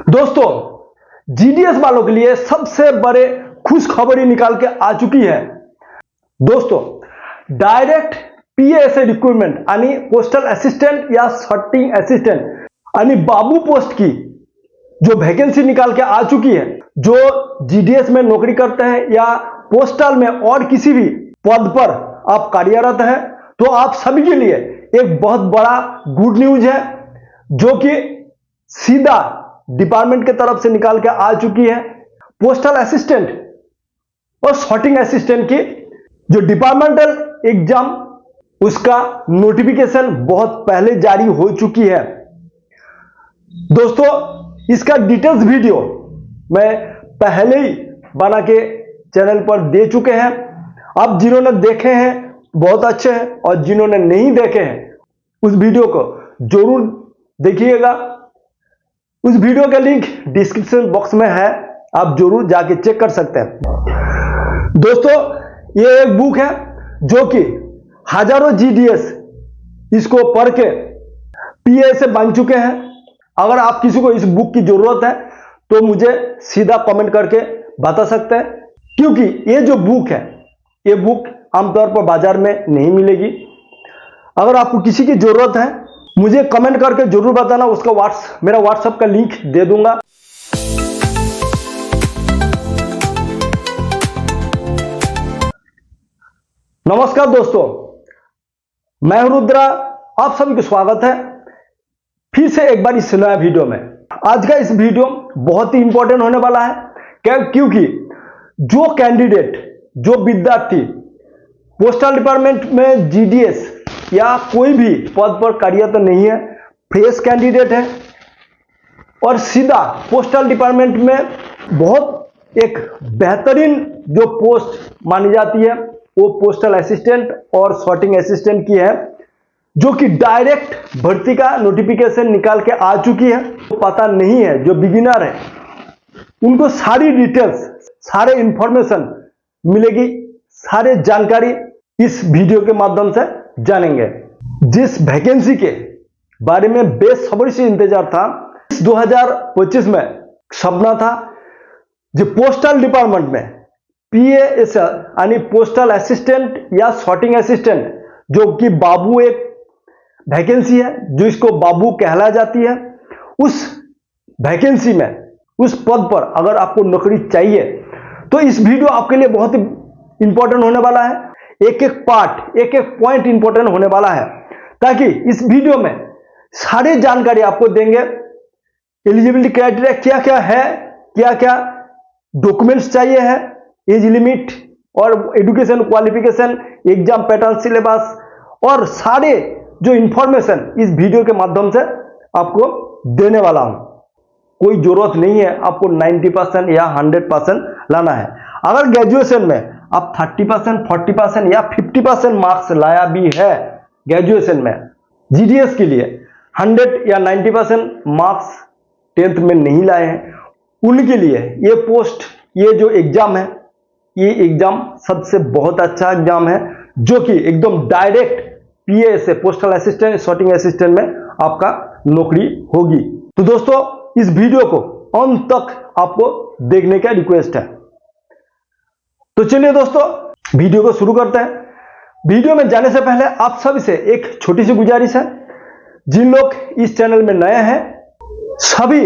दोस्तों, जीडीएस वालों के लिए सबसे बड़े खुशखबरी निकाल के आ चुकी है। दोस्तों, डायरेक्ट पीएएसए रिक्रूटमेंट यानी पोस्टल असिस्टेंट या सॉर्टिंग असिस्टेंट यानी बाबू पोस्ट की जो वैकेंसी निकाल के आ चुकी है, जो जीडीएस में नौकरी करते हैं या पोस्टल में और किसी भी पद पर आप कार्यरत हैं, तो आप सभी के लिए एक बहुत बड़ा गुड न्यूज है जो कि सीधा डिपार्टमेंट की तरफ से निकाल के आ चुकी है। पोस्टल असिस्टेंट और सॉर्टिंग असिस्टेंट की जो डिपार्टमेंटल एग्जाम, उसका नोटिफिकेशन बहुत पहले जारी हो चुकी है। दोस्तों, इसका डिटेल्स वीडियो मैं पहले ही बना के चैनल पर दे चुके हैं। अब जिन्होंने देखे हैं बहुत अच्छे हैं, और जिन्होंने नहीं देखे हैं उस वीडियो को जरूर देखिएगा। उस वीडियो का लिंक डिस्क्रिप्शन बॉक्स में है, आप जरूर जाके चेक कर सकते हैं। दोस्तों, ये एक बुक है जो कि हजारों जीडीएस इसको पढ़ के पीएएसए बन चुके हैं। अगर आप किसी को इस बुक की जरूरत है तो मुझे सीधा कमेंट करके बता सकते हैं, क्योंकि ये जो बुक है, ये बुक आमतौर पर बाजार में नहीं मिलेगी। अगर आपको किसी की जरूरत है, मुझे कमेंट करके जरूर बताना, उसका मेरा व्हाट्सएप का लिंक दे दूंगा। नमस्कार दोस्तों, मैं हूं रुद्रा, आप सभी को स्वागत है फिर से एक बार इस नया वीडियो में। आज का इस वीडियो बहुत ही इंपॉर्टेंट होने वाला है, क्योंकि जो कैंडिडेट, जो विद्यार्थी पोस्टल डिपार्टमेंट में जीडीएस या कोई भी पद पर कार्यरत नहीं है, फ्रेश कैंडिडेट है और सीधा पोस्टल डिपार्टमेंट में बहुत एक बेहतरीन जो पोस्ट मानी जाती है वो पोस्टल असिस्टेंट और सॉर्टिंग असिस्टेंट की है, जो कि डायरेक्ट भर्ती का नोटिफिकेशन निकाल के आ चुकी है। तो पता नहीं है, जो बिगिनर है उनको सारी डिटेल्स, सारे इंफॉर्मेशन मिलेगी, सारे जानकारी इस वीडियो के माध्यम से जानेंगे। जिस वैकेंसी के बारे में बेसब्री से इंतजार था, 2025 में सपना था जो पोस्टल डिपार्टमेंट में पीएएस यानी पोस्टल असिस्टेंट या सॉर्टिंग असिस्टेंट, जो कि बाबू एक वैकेंसी है, जो इसको बाबू कहला जाती है, उस वैकेंसी में, उस पद पर अगर आपको नौकरी चाहिए तो इस वीडियो आपके लिए बहुत इंपॉर्टेंट होने वाला है। एक एक पार्ट, एक एक पॉइंट इंपॉर्टेंट होने वाला है, ताकि इस वीडियो में सारी जानकारी आपको देंगे। एलिजिबिलिटी क्राइटेरिया क्या क्या है, क्या क्या डॉक्यूमेंट्स चाहिए है, एज लिमिट और education qualification, exam pattern, syllabus और सारे जो इंफॉर्मेशन इस वीडियो के माध्यम से आपको देने वाला हूं। कोई जरूरत नहीं है आपको 90% या 100% लाना है। अगर ग्रेजुएशन में आप 30%, 40% या 50% मार्क्स लाया भी है ग्रेजुएशन में, जीडीएस के लिए 100 या 90% मार्क्स 10th में नहीं लाए हैं, उनके लिए ये पोस्ट, ये जो एग्जाम है, ये एग्जाम सबसे बहुत अच्छा एग्जाम है, जो कि एकदम direct PA SA postal assistant, sorting assistant में आपका नौकरी होगी। तो दोस्तों, इस वीडियो को अंत तक आपको देखने का रिक्वेस्ट है। तो चलिए दोस्तों, वीडियो को शुरू करते हैं। वीडियो में जाने से पहले आप सभी से एक छोटी सी गुजारिश है, जिन लोग इस चैनल में नए हैं, सभी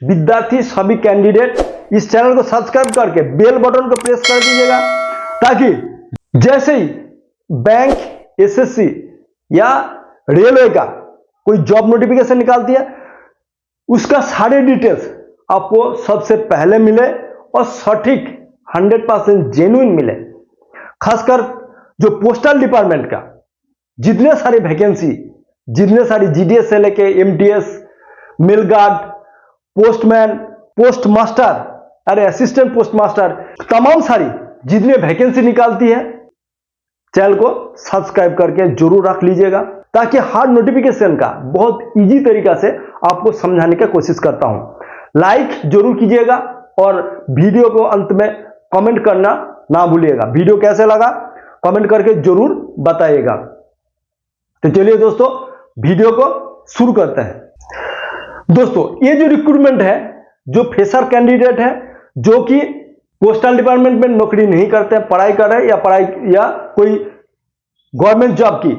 विद्यार्थी, सभी कैंडिडेट इस चैनल को सब्सक्राइब करके बेल बटन को प्रेस कर दीजिएगा, ताकि जैसे ही बैंक, एसएससी या रेलवे का कोई जॉब नोटिफिकेशन निकालती है, उसका सारे डिटेल्स आपको सबसे पहले मिले और सटीक 100% जेन्युइन मिले। खासकर जो पोस्टल डिपार्टमेंट का जितने सारे वैकेंसी, जितने सारी जीडीएस से लेके MTS, mail guard, postman, post master, अरे असिस्टेंट पोस्ट मास्टर, तमाम सारी जितने वैकेंसी निकालती है, चैनल को सब्सक्राइब करके जरूर रख लीजिएगा, ताकि हर नोटिफिकेशन का बहुत इजी तरीका से आपको समझाने की कोशिश करता हूं। लाइक जरूर कीजिएगा और वीडियो को अंत में कमेंट करना ना भूलिएगा। वीडियो कैसे लगा कमेंट करके जरूर बताइएगा। तो चलिए दोस्तों, वीडियो को शुरू करते हैं। दोस्तों, ये जो रिक्रूटमेंट है जो फ्रेशर कैंडिडेट है, जो कि पोस्टल डिपार्टमेंट में नौकरी नहीं करते हैं, पढ़ाई कर रहे हैं या कोई गवर्नमेंट जॉब की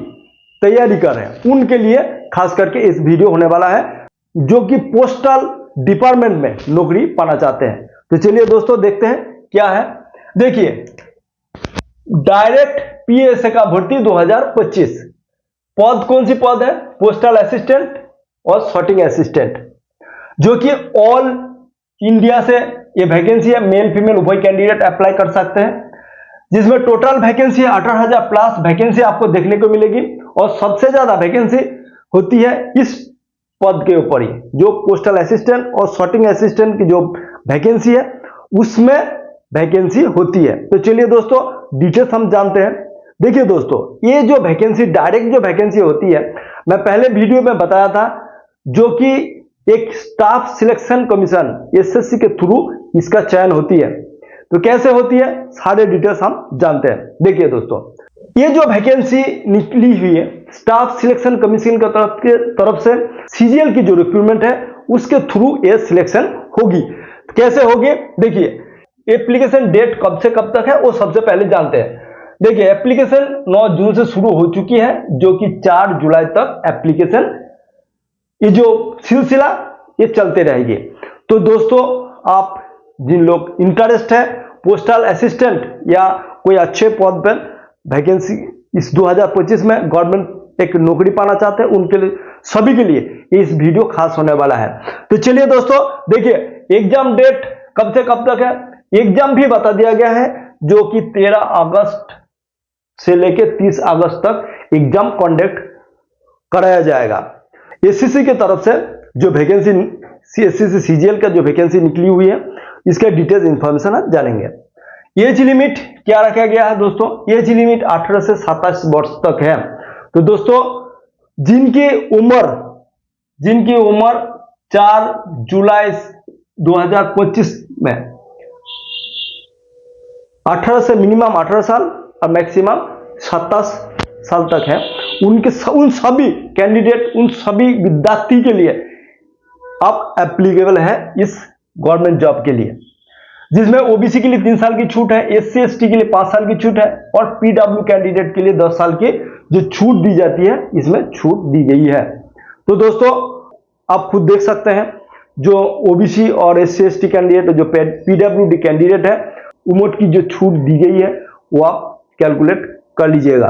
तैयारी कर रहे हैं, उनके लिए खास करके इस वीडियो होने वाला है, जो कि पोस्टल डिपार्टमेंट में नौकरी पाना चाहते हैं। तो चलिए दोस्तों देखते हैं क्या है। देखिए, डायरेक्ट पीएसए का भर्ती 2025, पद कौन सी पद है? पोस्टल असिस्टेंट और सॉर्टिंग असिस्टेंट, जो कि ऑल इंडिया से ये वैकेंसी है। मेल फीमेल उभय कैंडिडेट अप्लाई कर सकते हैं, जिसमें टोटल वैकेंसी 18,000 प्लस वैकेंसी आपको देखने को मिलेगी। और सबसे ज्यादा वैकेंसी होती है इस पद के ऊपर ही, जो पोस्टल असिस्टेंट और सॉर्टिंग असिस्टेंट की जो वैकेंसी है उसमें वैकेंसी होती है। तो चलिए दोस्तों डिटेल्स हम जानते हैं। देखिए दोस्तों, ये जो वैकेंसी डायरेक्ट जो वैकेंसी होती है, मैं पहले वीडियो में बताया था, जो कि एक स्टाफ सिलेक्शन कमीशन एसएससी के थ्रू इसका चयन होती है। तो कैसे होती है, सारे डिटेल्स हम जानते हैं। देखिए दोस्तों, ये जो वैकेंसी निकली हुई है स्टाफ सिलेक्शन कमीशन की तरफ से, सीजीएल की जो रिक्रूटमेंट है उसके थ्रू ये सिलेक्शन होगी। कैसे होगी? देखिए, एप्लीकेशन डेट कब से कब तक है वो सबसे पहले जानते हैं। देखिए, एप्लीकेशन 9 जून से शुरू हो चुकी है, जो कि 4 जुलाई तक एप्लीकेशन ये जो सिलसिला ये चलते रहेगी। तो दोस्तों, आप जिन लोग इंटरेस्ट है पोस्टल असिस्टेंट या कोई अच्छे पद पर वैकेंसी इस 2025 में गवर्नमेंट एक नौकरी पाना चाहते हैं, उनके लिए सभी के लिए इस वीडियो खास होने वाला है। तो चलिए दोस्तों देखिए, एग्जाम डेट कब से कब तक है, एग्जाम भी बता दिया गया है, जो कि 13 अगस्त से लेकर 30 अगस्त तक एग्जाम कंडक्ट कराया जाएगा। एससीसी की तरफ से जो वैकेंसी एससीसी सीजीएल का जो वैकेंसी निकली हुई है, इसके डिटेल्स इंफॉर्मेशन आप जानेंगे। एज लिमिट क्या रखा गया है दोस्तों? एज लिमिट 18 से 27 वर्ष तक है। तो दोस्तों, जिनकी उम्र 4 जुलाई 2025 में 18 से मिनिमम 18 साल और मैक्सिमम 27 साल तक है, उन सभी कैंडिडेट, उन सभी विद्यार्थी के लिए अब एप्लीकेबल है इस गवर्नमेंट जॉब के लिए, जिसमें ओबीसी के लिए 3 साल की छूट है, एससी एसटी के लिए 5 साल की छूट है, और पीडब्ल्यू कैंडिडेट के लिए 10 साल की जो छूट दी जाती है, इसमें छूट दी गई है। तो दोस्तों, आप खुद देख सकते हैं, जो ओबीसी और एससी एसटी कैंडिडेट, जो पीडब्ल्यूडी कैंडिडेट है, उम्र की जो छूट दी गई है वो आप कैलकुलेट कर लीजिएगा।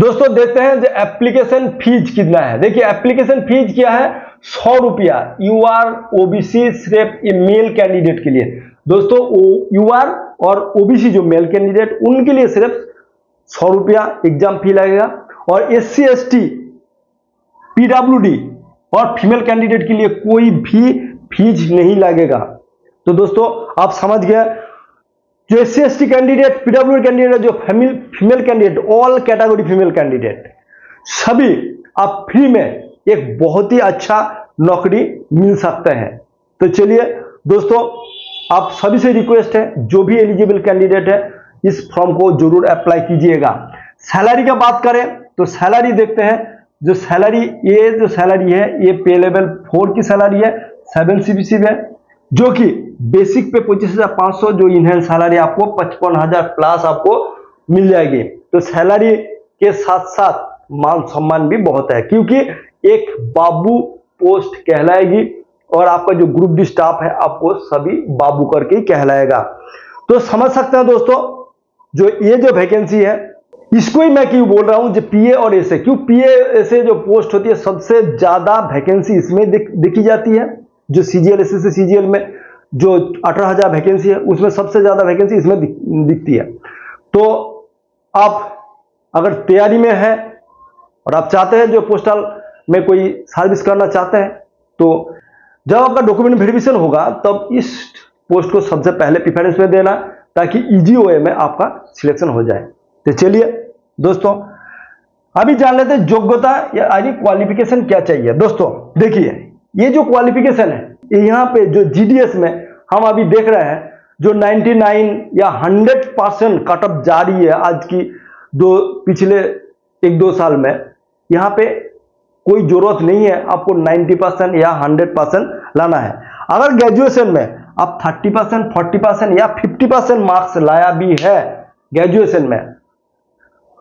दोस्तों देखते हैं जो एप्लीकेशन फीस कितना है। देखिए, एप्लीकेशन फीस क्या है? 100 रुपया यूआर ओबीसी सिर्फ मेल कैंडिडेट के लिए। दोस्तों, यूआर और ओबीसी जो मेल कैंडिडेट, उनके लिए सिर्फ 100 रुपया एग्जाम फी लगेगा, और एससी एसटी पीडब्ल्यूडी और फीमेल कैंडिडेट के लिए कोई भी फीस नहीं लगेगा। तो दोस्तों आप समझ गए, जो SC ST candidate, PWD candidate, जो female candidate, all category female candidate, सभी आप फ्री में एक बहुत ही अच्छा नौकरी मिल सकते हैं। तो चलिए दोस्तों, आप सभी से रिक्वेस्ट है, जो भी एलिजिबल कैंडिडेट है इस फॉर्म को जरूर अप्लाई कीजिएगा। सैलरी का बात करें तो सैलरी देखते हैं। जो सैलरी है ये पे लेवल 4 की सैलरी है, 7 सीबीसी है, जो कि बेसिक पे 25,500, जो इनहेंस सैलरी आपको 55,000 प्लस आपको मिल जाएगी। तो सैलरी के साथ साथ मान सम्मान भी बहुत है, क्योंकि एक बाबू पोस्ट कहलाएगी, और आपका जो ग्रुप डी स्टाफ है आपको सभी बाबू करके ही कहलाएगा। तो समझ सकते हैं दोस्तों, ये जो वैकेंसी है, इसको ही मैं क्यों बोल रहा हूं, जो पीए और एसए, क्यों पीए एसए जो पोस्ट होती है सबसे ज्यादा वैकेंसी इसमें देखी जाती है। जो सीजीएल एसएससी सीजीएल में जो 18,000 वैकेंसी है, उसमें सबसे ज्यादा वैकेंसी इसमें दिखती है। तो आप अगर तैयारी में है और आप चाहते हैं जो पोस्टल में कोई सर्विस करना चाहते हैं, तो जब आपका डॉक्यूमेंट वेरिफिकेशन होगा तब इस पोस्ट को सबसे पहले प्रेफरेंस में देना, ताकि इजी वे में आपका सिलेक्शन हो जाए। तो चलिए दोस्तों, अभी जान लेते हैं योग्यता यानी क्वालिफिकेशन क्या चाहिए। दोस्तों देखिए, ये जो क्वालिफिकेशन है, यहाँ पे जो जीडीएस में हम अभी देख रहे हैं, जो 99 या 100% कटअप जारी है आज की पिछले 1-2 साल में, यहाँ पे कोई जरूरत नहीं है आपको 90% या 100% लाना है। अगर ग्रेजुएशन में आप 30%, 40% या 50% मार्क्स लाया भी है ग्रेजुएशन में,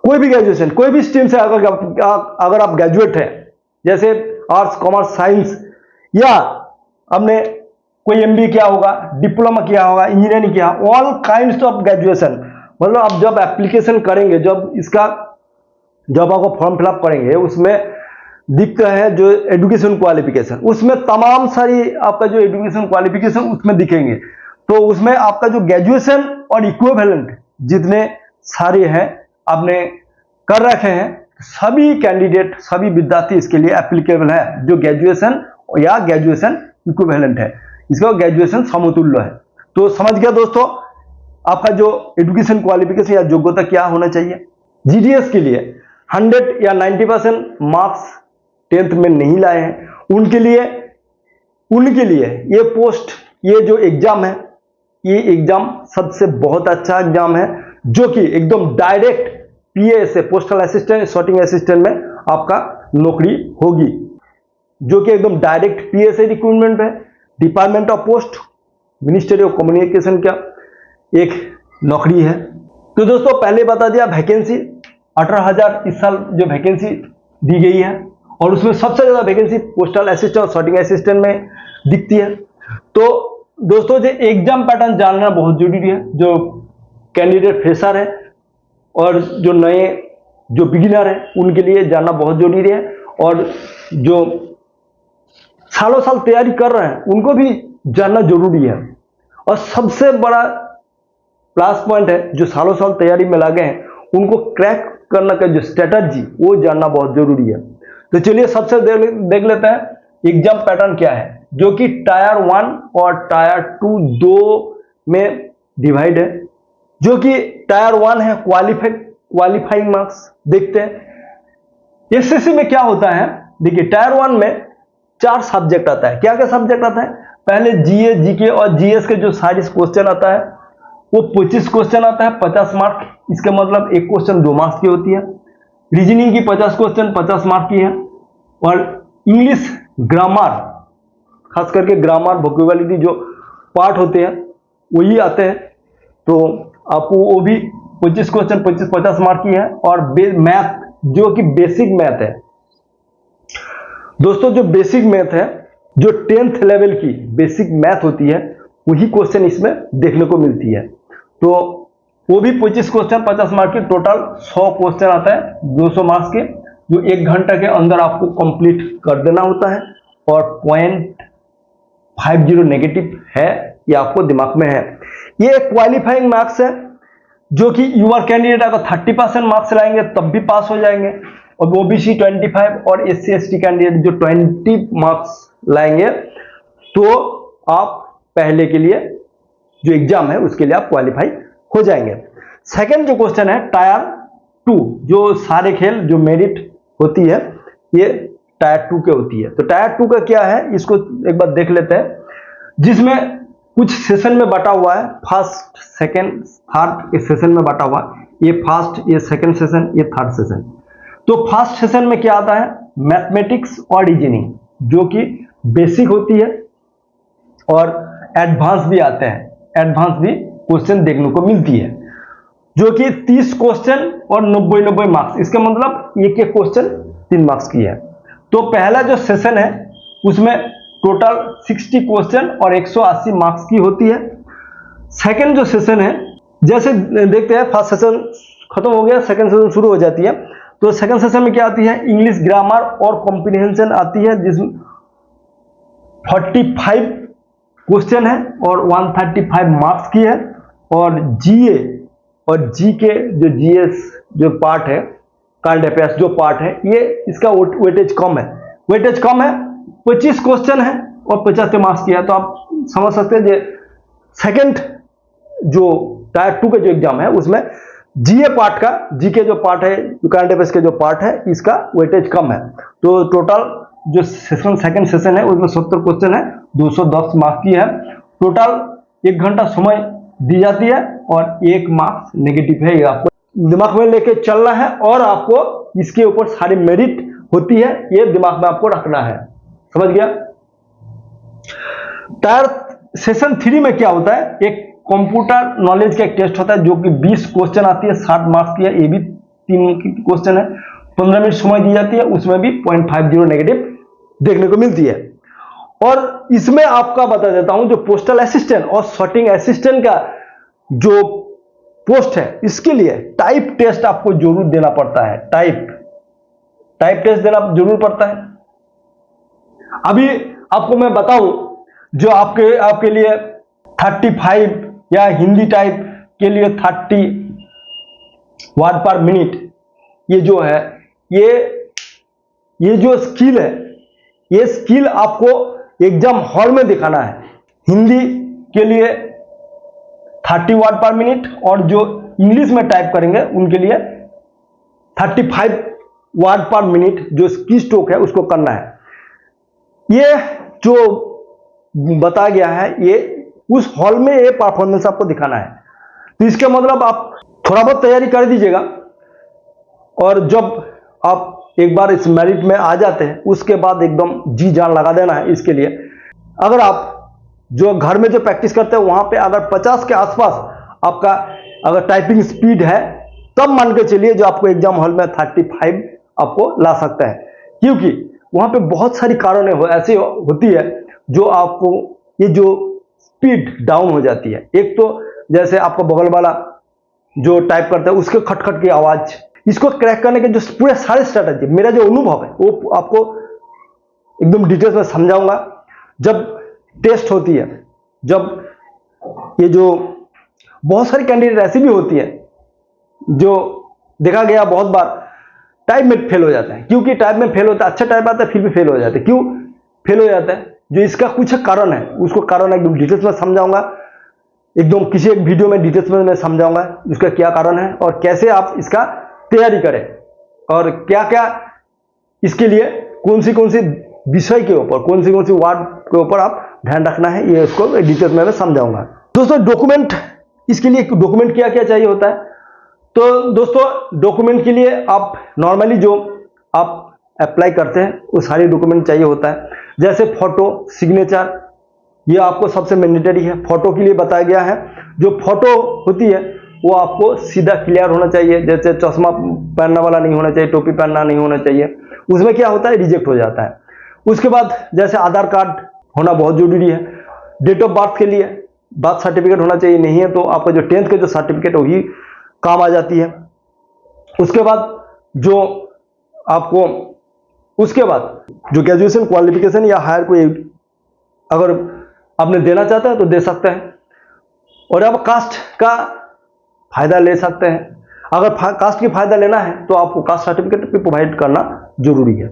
कोई भी ग्रेजुएशन, कोई भी स्ट्रीम से अगर आप ग्रेजुएट हैं, जैसे आर्ट्स, कॉमर्स, साइंस, या आपने कोई एमबीए किया होगा, डिप्लोमा किया होगा, इंजीनियरिंग किया, ऑल काइंड्स ऑफ ग्रेजुएशन, मतलब आप जब एप्लीकेशन करेंगे, जब आपको फॉर्म फिलअप करेंगे, उसमें दिखता है जो एजुकेशन क्वालिफिकेशन, उसमें तमाम सारी आपका जो एजुकेशन क्वालिफिकेशन उसमें दिखेंगे। तो उसमें आपका जो ग्रेजुएशन और इक्विवेलेंट जितने सारे हैं आपने कर रखे हैं, सभी कैंडिडेट, सभी विद्यार्थी इसके लिए एप्लीकेबल है, जो ग्रेजुएशन या ग्रेजुएशन इक्विवेलेंट है, इसका ग्रेजुएशन समतुल्य है। तो समझ गया दोस्तों, आपका जो एजुकेशन क्वालिफिकेशन या योग्यता क्या होना चाहिए। जीडीएस के लिए 100 या 90% मार्क्स 10th में नहीं लाए हैं, उनके लिए ये पोस्ट, ये जो एग्जाम है, ये एग्जाम सबसे बहुत अच्छा एग्जाम है, जो कि एकदम डायरेक्ट पीए से, पोस्टल असिस्टेंट, सॉर्टिंग असिस्टेंट में आपका नौकरी होगी, जो कि एकदम डायरेक्ट पीए से रिक्रूटमेंट है। Department of post, ministry of communication का एक नौकरी है। तो दोस्तों पहले बता दिया, वैकेंसी 18,000 इस साल जो वैकेंसी दी गई है, और उसमें सबसे ज्यादा वैकेंसी पोस्टल असिस्टेंट और सॉर्टिंग असिस्टेंट में दिखती है। तो दोस्तों जो एग्जाम पैटर्न जानना बहुत जरूरी है, जो कैंडिडेट फ्रेशर है और जो नए, जो बिगिनर है, उनके लिए जानना बहुत जरूरी है, और जो सालों साल तैयारी कर रहे हैं उनको भी जानना जरूरी है। और सबसे बड़ा प्लस पॉइंट है, जो सालों साल तैयारी में लगे हैं उनको क्रैक करने का जो स्ट्रेटजी, वो जानना बहुत जरूरी है। तो चलिए सबसे देख लेते हैं एग्जाम पैटर्न क्या है, जो कि टायर 1 और टायर 2 दो में डिवाइड है। जो कि टायर 1 है क्वालिफाइंग मार्क्स। देखते हैं एसएससी में क्या होता है। देखिए टायर 1 में 4 सब्जेक्ट आता है। क्या क्या सब्जेक्ट आता है? पहले जीए, जीके और जीएस के जो सारे क्वेश्चन आता है वो 25 क्वेश्चन आता है, 50 मार्क। इसका मतलब एक क्वेश्चन 2 मार्क्स की होती है। रीजनिंग की 50 क्वेश्चन 50 मार्क की है। और इंग्लिश ग्रामर, खास करके ग्रामर वोकैबुलरी जो पार्ट होते हैं वही आते हैं, तो आपको वो भी 25 क्वेश्चन 50 मार्क की है। और मैथ, जो कि बेसिक मैथ है दोस्तों, जो बेसिक मैथ है, जो 10th लेवल की बेसिक मैथ होती है, वही क्वेश्चन इसमें देखने को मिलती है। तो वो भी 25 क्वेश्चन 50 मार्क की, टोटल 100 क्वेश्चन आता है 200 मार्क्स के, जो 1 घंटा के अंदर आपको कंप्लीट कर देना होता है। और 0.50 नेगेटिव है, ये आपको दिमाग में है। ये क्वालिफाइंग मार्क्स है, जो कि यूआर कैंडिडेट अगर 30% मार्क्स लाएंगे तब भी पास हो जाएंगे, और ओबीसी 25 और एससी एसटी कैंडिडेट जो 20 मार्क्स लाएंगे तो आप पहले के लिए जो एग्जाम है उसके लिए आप क्वालिफाई हो जाएंगे। सेकंड जो क्वेश्चन है टायर 2, जो सारे खेल जो मेरिट होती है ये टायर 2 के होती है। तो टायर 2 का क्या है, इसको एक बार देख लेते हैं, जिसमें कुछ सेशन में बटा हुआ है, फर्स्ट सेकंड थर्ड इस सेशन में बटा हुआ है। ये फर्स्ट, ये सेकंड सेशन, ये थर्ड सेशन। तो फर्स्ट सेशन में क्या आता है, मैथमेटिक्स और रीजनिंग, जो कि बेसिक होती है, और एडवांस भी आते हैं, एडवांस भी क्वेश्चन देखने को मिलती है, जो कि 30 क्वेश्चन और 90 मार्क्स। इसका मतलब एक एक क्वेश्चन 3 मार्क्स की है। तो पहला जो सेशन है उसमें टोटल 60 क्वेश्चन और 180 मार्क्स की होती है। सेकंड जो सेशन है, जैसे देखते हैं फर्स्ट सेशन खत्म हो गया, सेकंड सेशन शुरू हो जाती है। तो सेकंड सेशन में क्या आती है, इंग्लिश ग्रामर और कॉम्प्रिहेंशन आती है, जिसमें 45 क्वेश्चन है और 135 मार्क्स की है। और जीए और जीके जो जीएस जो पार्ट है, करंट अफेयर्स जो पार्ट है, ये इसका वेटेज कम है, 25 क्वेश्चन है और 50 मार्क्स की है। तो आप समझ सकते हैं सेकंड जो टायर 2 का जो एग्जाम है उसमें जीए पार्ट का, जीके जो पार्ट है, करंट अफेयर्स के जो पार्ट है, इसका वेटेज कम है। तो टोटल जो सेशन सेकंड सेशन है उसमें 70 क्वेश्चन है, 210 मार्क्स की है। टोटल 1 घंटा समय दी जाती है और 1 मार्क्स नेगेटिव है। ये आपको दिमाग में लेके चलना है, और आपको इसके ऊपर सारी मेरिट होती है, ये दिमाग में आपको रखना है। समझ गया? टायर सेशन 3 में क्या होता है, एक कंप्यूटर नॉलेज का एक टेस्ट होता है जो कि 20 क्वेश्चन आती है, 60 मार्क्स की है, ये भी 3 की क्वेश्चन है, 15 मिनट समय दी जाती है, उसमें भी 0.50 नेगेटिव देखने को मिलती है। और इसमें आपका बता देता हूं, जो पोस्टल असिस्टेंट और सॉर्टिंग असिस्टेंट का जो पोस्ट है, इसके लिए टाइप टेस्ट आपको जरूर देना पड़ता है। टाइप टेस्ट देना जरूर पड़ता है। अभी आपको मैं बताऊं, जो आपके लिए 35 या हिंदी टाइप के लिए 30 वर्ड पर मिनट, ये जो है, ये जो स्किल है, ये स्किल आपको एग्जाम हॉल में दिखाना है। हिंदी के लिए 30 वर्ड पर मिनट और जो इंग्लिश में टाइप करेंगे उनके लिए 35 वर्ड पर मिनट जो की स्ट्रोक है उसको करना है। ये जो बताया गया है, ये उस हॉल में ये परफॉर्मेंस आपको दिखाना है। तो इसका मतलब आप थोड़ा बहुत तैयारी कर दीजिएगा, और जब आप एक बार इस मेरिट में आ जाते हैं उसके बाद एकदम जी जान लगा देना है इसके लिए। अगर आप जो घर में जो प्रैक्टिस करते हैं वहां पे अगर 50 के आसपास आपका अगर टाइपिंग स्पीड है, तब मान के चलिए जो आपको एग्जाम हॉल में 35 आपको ला सकता है। क्योंकि वहां पे बहुत सारी कारणें ऐसी होती है जो आपको ये जो स्पीड डाउन हो जाती है। एक तो जैसे आपका बगल वाला जो टाइप करता है उसके खटखट की आवाज, इसको क्रैक करने के जो पूरे सारे स्ट्रैटेजी, मेरा जो अनुभव है वो आपको एकदम डिटेल्स में समझाऊंगा। जब टेस्ट होती है, जब ये जो बहुत सारी कैंडिडेट ऐसी भी होती है जो देखा गया बहुत बार टाइप में फेल हो जाता है। क्योंकि टाइप में फेल होता है, अच्छा टाइप आता है फिर भी फेल हो जाता है। क्यों फेल हो जाता है, जो इसका कुछ कारण है उसको कारण एकदम डिटेल्स में समझाऊंगा, एकदम किसी एक वीडियो में डिटेल्स में मैं समझाऊंगा उसका क्या कारण है और कैसे आप इसका तैयारी करें, और क्या क्या इसके लिए कौन सी विषय के ऊपर, कौन सी वार्ड के ऊपर आप ध्यान रखना है, ये इसको डिटेल्स में मैं समझाऊंगा। दोस्तों डॉक्यूमेंट, इसके लिए डॉक्यूमेंट क्या क्या चाहिए होता है, तो दोस्तों डॉक्यूमेंट के लिए आप नॉर्मली जो आप अप्लाई करते हैं वो सारी डॉक्यूमेंट चाहिए होता है। जैसे फोटो, सिग्नेचर, ये आपको सबसे मैंडेटरी है। फोटो के लिए बताया गया है, जो फोटो होती है वो आपको सीधा क्लियर होना चाहिए, जैसे चश्मा पहनने वाला नहीं होना चाहिए, टोपी पहनना नहीं होना चाहिए, उसमें क्या होता है रिजेक्ट हो जाता है। उसके बाद जैसे आधार कार्ड होना बहुत जरूरी है। डेट ऑफ बर्थ के लिए बर्थ सर्टिफिकेट होना चाहिए, नहीं है तो आपका जो 10th का जो सर्टिफिकेट वही काम आ जाती है। उसके बाद जो आपको, उसके बाद जो ग्रेजुएशन क्वालिफिकेशन या हायर कोई अगर आपने देना चाहता है तो दे सकते हैं, और आप कास्ट का फायदा ले सकते हैं। अगर कास्ट की फायदा लेना है तो आपको कास्ट सर्टिफिकेट भी प्रोवाइड करना जरूरी है।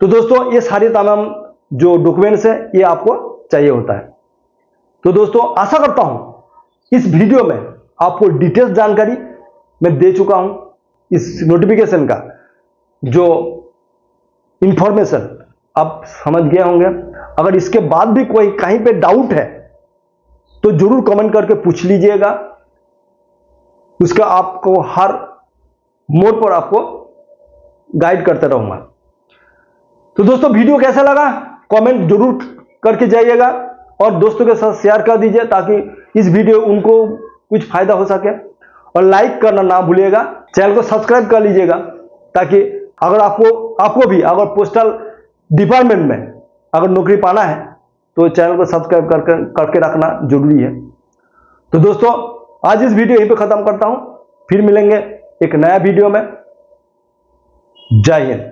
तो दोस्तों ये सारे तमाम जो डॉक्यूमेंट्स है ये आपको चाहिए होता है। तो दोस्तों आशा करता हूं इस वीडियो में आपको डिटेल्स जानकारी मैं दे चुका हूं। इस नोटिफिकेशन का जो इंफॉर्मेशन आप समझ गए होंगे। अगर इसके बाद भी कोई कहीं पे डाउट है तो जरूर कमेंट करके पूछ लीजिएगा, उसका आपको हर मोड पर आपको गाइड करते रहूंगा। तो दोस्तों वीडियो कैसा लगा कमेंट जरूर करके जाइएगा, और दोस्तों के साथ शेयर कर दीजिए ताकि इस वीडियो उनको कुछ फायदा हो सके, और लाइक करना ना भूलिएगा। चैनल को सब्सक्राइब कर लीजिएगा ताकि अगर आपको भी अगर पोस्टल डिपार्टमेंट में अगर नौकरी पाना है तो चैनल को सब्सक्राइब करके रखना जरूरी है। तो दोस्तों आज इस वीडियो यहीं पे खत्म करता हूं, फिर मिलेंगे एक नया वीडियो में। जय हिंद।